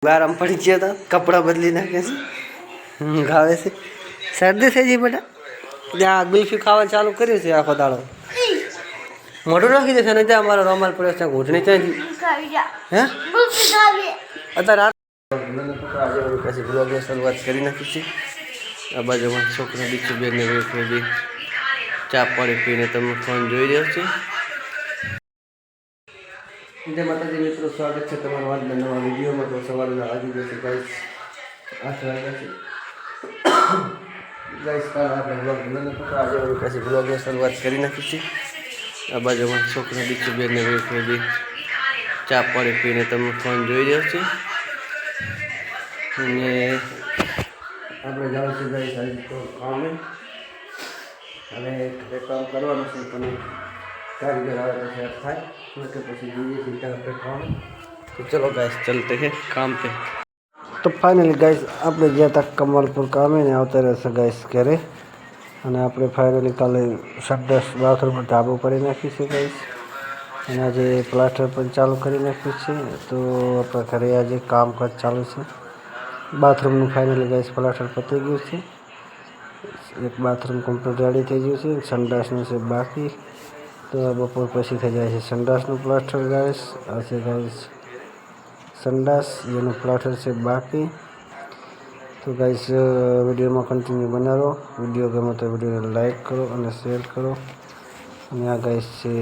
गरम पड़ी गया था कपड़ा बदली ना कैसे गावे से सर्दी થઈ ગઈ બેટા ત્યાં ગુલ્ફી ખાવા ચાલુ કર્યું છે આખો દાડો મોઢું નાખી દેશે ને ત્યાં અમારો રોમાલ પડ્યો છે ઘૂંટણી ત્યાંથી હે ગુલ્ફી ખાવી અત્યારે મને તો આજે વળી પાછી બ્લોગની શરૂઆત કરી નાખી છે આ બાજુમાં છોકરા દીકરી બેન ને બે ચા પાણી પીને તમે ફોન જોઈ રહ્યો છે जय माता जी मित्रों स्वागत है તમારું આજના નવા વિડીયોમાં તો સવારના વાગી ગયા છે ગાઈસ 8 વાગ્યા છે ગાઈસ કાલ આપણે બ્લોગ મને તો આજે વળી પાછી બ્લોગની શરૂઆત કરી નાખી છે આ બાજુમાં છોકરા દીકરી બેન ને બે ચા પાણી પીને તમે ફોન જોઈ રહ્યો છે અને આપણે જાવ છે ગાઈસ આજે તો કામે અને કામ કરવાનું છે પણ कारीगर आए तो शायद था उसके पीछे दीजिए चिंता पे काम तो चलो गैस चलते हैं काम पे तो फाइनली गैस આપણે ગયા હતા કમલપુર કામે ને આવતા રહેશે ગैस ઘરે અને આપણે ફાઇનલી કાલે સંડાસ બાથરૂમ ધાબો કરી નાખી છે ગैस અને આજે પ્લાસ્ટર પણ ચાલુ કરી નાખ્યું છે તો આપણે ઘરે આજે કામકાજ ચાલુ છે બાથરૂમનું ફાઇનલી ગैस પ્લાસ્ટર પતી ગયું છે એક બાથરૂમ કમ્પ્લીટ રેડી થઈ ગયું છે સંડાસનું છે બાકી तो बपोर पीछे थी जाए संडास प्लास्टर गाइस ऐसे गाइस संडास ये प्लास्टर से बाकी तो गाइस वीडियो में कंटिन्यू बना रहो वीडियो गमे तो वीडियो ने लाइक करो और शेर करो और आ गाइस से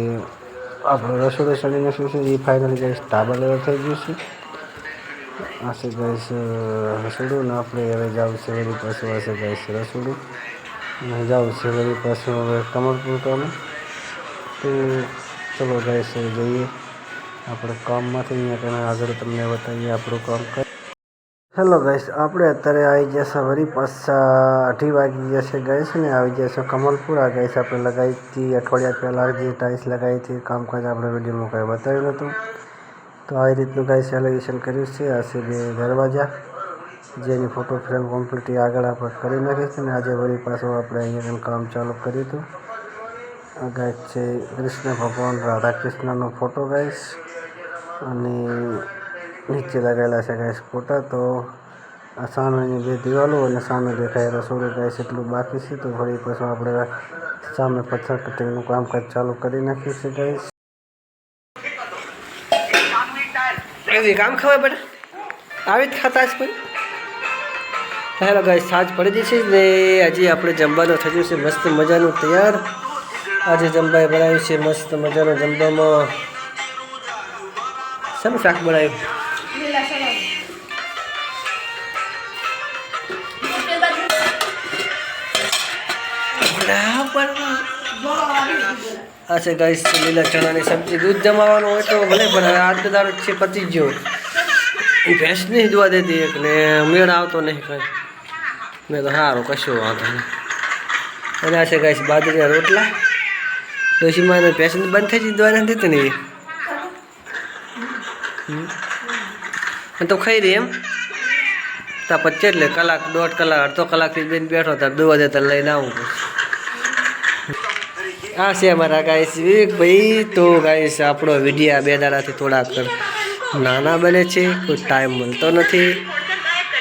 आप रसोड़े सड़ी नाख्यु छे ये फाइनली गाइस ढाबा लेवल थी गयु छे आ से गाइस रसोड़ू ने आपणे हवे जाव छे वरी पाछुं आ छे गाइस रसोड़ू ने जाव छे वरी पाछुं हवे कमलपुर कामे तो चलो गाइस जाइए अपने काम में आगे तमने बताइए आप काम कर हेलो गाइस आपणे अत्यारे आई जैसे वरी पाछा 8 वागी जैसे गाइस ने आई जैसे कमलपुर आ गाइस आपणे लगाई थी अठवाडिया पहला जे टाइल्स लगाई थी कामकाज आपणे विडियो में कई बताव्युं नहोतुं तो आ रीतनु गाइस एलिवेशन कर्युं छे आ छे बे दरवाजा जेनी फोटो फ्रेम कम्प्लीट आगळ आपणे करी नाखी छे ने आज वरी पाछो आपणे अहींया काम चालू कर्युं हतुं गाइस है कृष्ण भगवान राधा कृष्ण नो फोटो गाइस अने नीचे लगायेला है गाइस फोटा तो आ सामेनी बे दीवालो अने सामे देखाय रसोड़ो गाइस एटलुं बाकी छे तो फरी पाछुं आपणे सामे पत्थर कटिंगनुं कामकाज चालू करी नाख्युं छे गाइस एवी काम खबर बेटा आवी ज खाता छे हेलो गाइस साज पड़ी गई छे ने हजी आपणे जमवानुं थई गयुं छे मस्त मजानुं तैयार आज जमवाए बनाव्યું છે मस्त मजानो जमવામાં શાનું શાક બનાવ્યું अच्छा गाइस લીલા ચણાની સબ્જી दूध જમાવાનું હોય તો ભલે પણ આજ દાડો છે પતી ગયો એ ભેંસ નહીં દુવા દેતી એક ને મેળ આવતો નહીં કઈ મેં તો સારું કશું વાંધો નહીં અને આ છે ગાઈસ બાજરીના રોટલા डोशी माने पैसे बंद थे दवा देते नहीं तो खाई रही एम तो पच्चे ले कलाक 1.5 कलाक अर्धो कलाक थी बेन बैठो था दवा देता लईने आऊँ आ से अमरा गाइस विवेक भाई तो गाइस आपणो विडियो बे दाडाथी थोड़ा नाना बने छे कोई टाइम मळतो नथी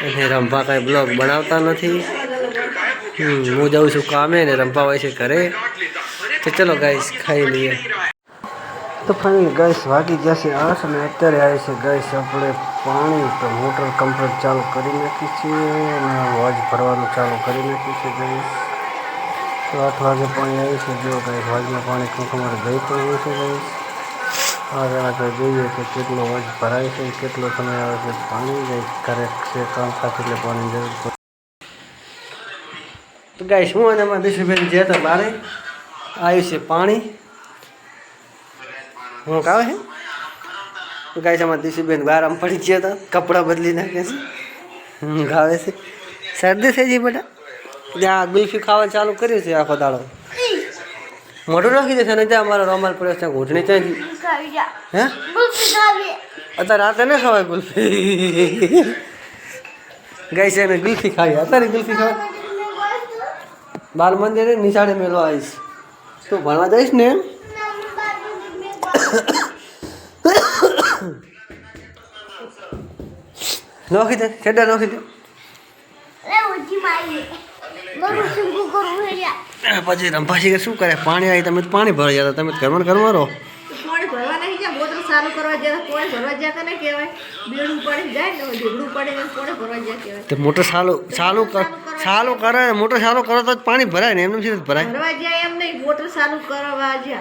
अने रंभा कांई ब्लॉग बनावता नथी हूँ जाऊँ छुं कामे ने रंभा होय छे घरे तो चलो गाइस खाई लिए तो फाइनल गाइस वागी गया से 8 ने अत्यारे आए से गाइस अपने पानी तो मोटर कम्प्लीट चालू करी नाखी छे ने वाज भरवानुं चालू करी नाख्युं छे गाइस तो 8 वागे पानी आव्युं छे जो गाइस वाज में पानी कंकमारे गई पड्युं छे गाइस आगे आगे जोईए के केटलो वाज भराय छे केटलो समय आवे छे पानी गाइस करे छे काम खातिर એટલે પાણી જરૂર પડે तो गाइस હું અને મારા દિશુબેન જે હતા બારે आयु से पानी हूँ कहा है तो गाय से दिशुबेन गरम पड़ी गया था कपड़ा बदली ना कैसे गावे से सर्दी થઈ ગઈ બેટા ત્યાં ગુલ્ફી ખાવા ચાલુ કર્યું છે આખો દાડો મોઢું નાખી દેશે ને ત્યાં અમારો રોમાલ પડ્યો છે ઘૂંટણી ત્યાંથી હે ગુલ્ફી ખાવી અત્યારે રાતે ન ખવાય ગુલ્ફી ગાય છે ને ગુલ્ફી ખાવી અત્યારે ગુલ્ફી ખાવા બાલ મંદિરે નિશાળે મેળવા આવીશ तो भणवा जाइश ने નોખી દે છેડા નોખી દે પછી રંભાસી શું કરે પાણી આવી તમે પાણી ભરાઈ જતા તમે ઘરમાં રહો પાણી ભરવા નહીં જાય મોટર ચાલુ કરવા જાય પાણી ભરવા જાય કે કહેવાય બેડું પડી જાય ને ઢીકડું પડે ને પાણી ભરવા જાય કહેવાય તો મોટર ચાલુ કરે મોટર ચાલુ કરો તો જ પાણી ભરાય ને એમને સીધું ભરાય ભરવા જાય એમ નહીં મોટર ચાલુ કરવા જાય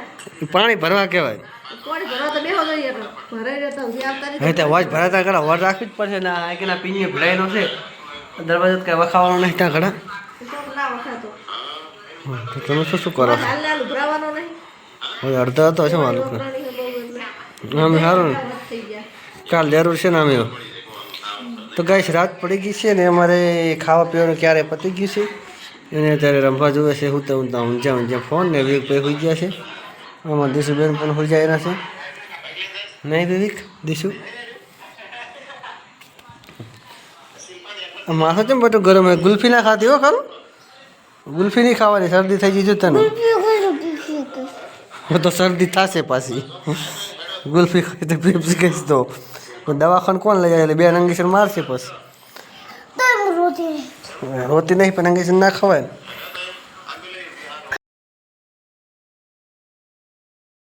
પાણી ભરવા કહેવાય પાણી ભરવા તો બેહો જોઈએ ભરાઈ રહેતા હું આવતા હવે ત્યાં વોચ ભરાતા ઘડા વોચ રાખવી જ પડશે ને આ કે ના પીને ભરાયેલો છે દરવાજો કઈ વખાવાનો નહીં ત્યાં ઘડા ના વખાતો તો તમે શું કરો હાલ હાલ ઉભરાવાનો નહીં હવે અડધો હતો શું માલું અમે સારું ને થઈ ગયા કાલ જરૂર છે ને અમે તો ગાઈશ રાત પડી ગઈ છે ને અમારે ખાવા પીવાનું ક્યારે પતી ગયું છે એને અત્યારે રમવા જોવે છે હું તો ઊંઝા ફોન ને વિવેક ભાઈ હોઈ ગયા છે આમાં દીશુબેન પણ હોઈ જાય છે નહીં વિવેક દીશુ માથું કેમ બધું ગરમ હોય ગુલ્ફી ના ખાતી હો ખરું ગુલ્ફી નહીં ખાવાની શરદી થઈ ગઈ છે તને તો શરદી થશે પાછી ગુલ્ફી ખાઈ તો પેપ્સી કહીશ તો દવાખાને કોણ લઈ જાય એટલે બે ઇન્જેક્શન મારશે પછી રોતી નહીં પણ ઇન્જેક્શન ના ખવાય